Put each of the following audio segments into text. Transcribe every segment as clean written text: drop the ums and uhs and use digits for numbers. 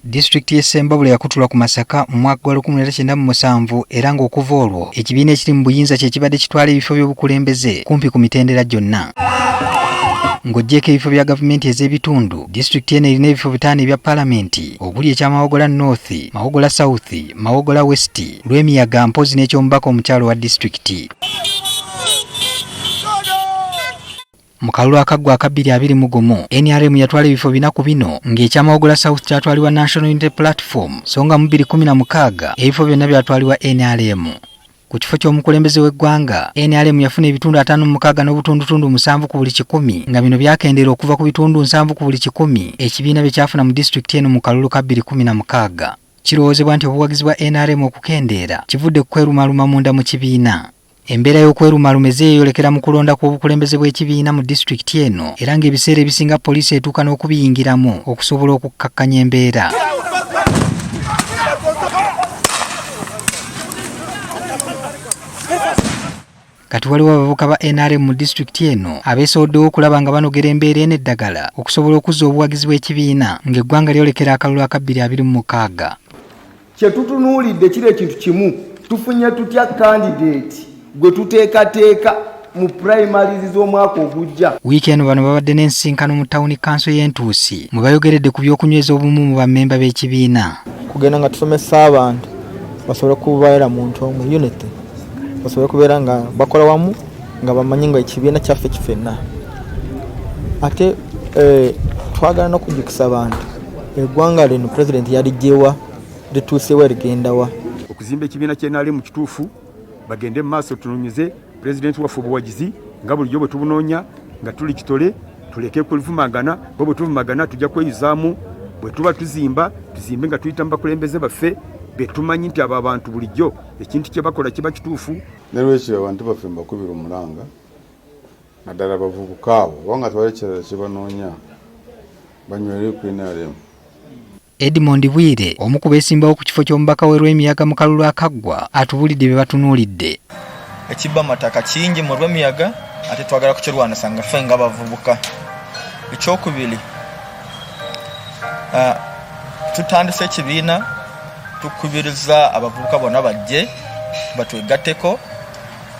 Disitulikiti y'e Ssembabule yakutulwa ku Masaka mu mwaka gwa 1997 era ng'okuva olwo ekibiina ekiri mu buyinza kye kibadde kitwala ebifo by'obukulembeze kumpi ku mitendera gyonna. Ng'oggyeko ebifo bya gavumenti ez'ebitundu, disitulikiti eno erina ebifo 5 ebya paalamenti okuli ekya Mawogola North, Mawogola South, Mawogola West, Lwemiyaga mpozi n'eky'omubaka omukyalo wa disitulikiti. Mu kalulu akaggwa aka 2021 NRM yatwala ebifo 4 ku bino ng'ekya Mawogola South kyatwalibwa National Unity Platform so nga mu 2016 ebifo byonna byatwalibwa NRM. Ku kifo ky'omukulembeze w'eggwanga NRM yafuna ebitundu 56 n'obutundutundu 7 ku buli 100 nga bino byakendera okuva ku bitundu 7 ku buli 100 ekibiina bye kyafuna mu disitulikiti eno mu kalulu ka 2016. Kirowoozebwa nti obuwagizi bwa NRM okukendeera kivudde ku kwerumaluma munda mu kibiina. Embeera y'okwerumalumeza eyolekera mu kulonda kw'obukulembeze bw'ekibiina mu disitulikiti eno era ng'ebiseera ebisinga poliisi etuuka n'okubiyingiramu okusobola okukkakkanya embeera. Kati waliwo abavubuka ba NRM mu disitulikiti eno abeesowoddewo okulaba nga banogera embeera eno eddagala okusobola okuzza obuwagizi bw'ekibiina ng'eggwanga lyolekera akalulu aka 2026. Kye tutunuulidde kiri ekintu kimu, tufunye tutya kandidate gwe tuteekateeka mu primaries z'omwaka ogujja. Wiiki eno bano babadde n'ensinkano mu tawuni kanso y'Entuusi mwe bayogeredde ku by'okunyweza obumu mu bammemba b'ekibiina. Kugenda nga tusomesa abantu basobole kubeera mu ntongo unity, basobole kubeera nga bakola wamu nga bamanyi nga ekibiina kyaffe kifenna. Ate twagala n'okujjukisa abantu eggwanga lino pulezidenti yaligyewa lituusewa ligendawa. Okuzimba ekibiina ky'NRM mu kituufu bagende mu maaso tunoonyeze pulezidenti waffe obuwagizi nga bulijjo bwe tubunoonya nga tuli kitole tuleke kulivumagana bo bwe tuvumagana tujja kweyuzaamu bwe tuba tuzimbe nga tuyita mu bakulembeze baffe be tumanyi nti abo abantu bulijjo ekintu kye bakola kiba kituufu. Nerwekyo abantu baffe mbakubira omulanga naddala bavubuka abo wanga twali kirala kye banoonya banywere ku NRM. Edmond Bwire omu ku beesimbawo ku kifo ky'omubaka we Lwemiyaga mu kalulu akaggwa atubulidde bye batunuulidde. Ekibba mataka kingi mu Lwemiyaga ate twagala kukirwanisa nga ffe nga bavubuka. Ekyokubiri tutandise ekibiina tukubiriza abavubuka bonna bajje batwegatteko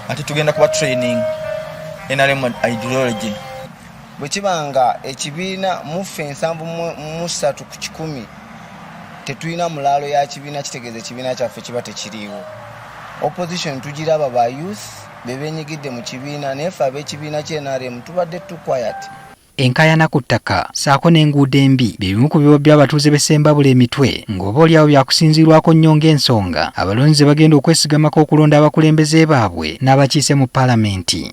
ate tugenda kuba training NRM ideology. Bwe kibanga ekibiina muffe 73 ku 100 tetulina mulaalo ya kibiina kitegeeza ekibiina kyaffe kiba tekiriiwo. Opposition tugiraba ba youth bebenyigidde mu kibiina nefe ab'ekibiina ky'NRM tubadde quiet. Enkayana ku ttaka saako n'enguudo embi bye bimu ku bibo by'abatuuze b'e Ssembabule emitwe ng'oba olyawo byakusinziirwako nnyo ng'ensonga abalonzi bagenda okwesigamako okulonda abakulembeze baabwe n'abakiise mu paalamenti.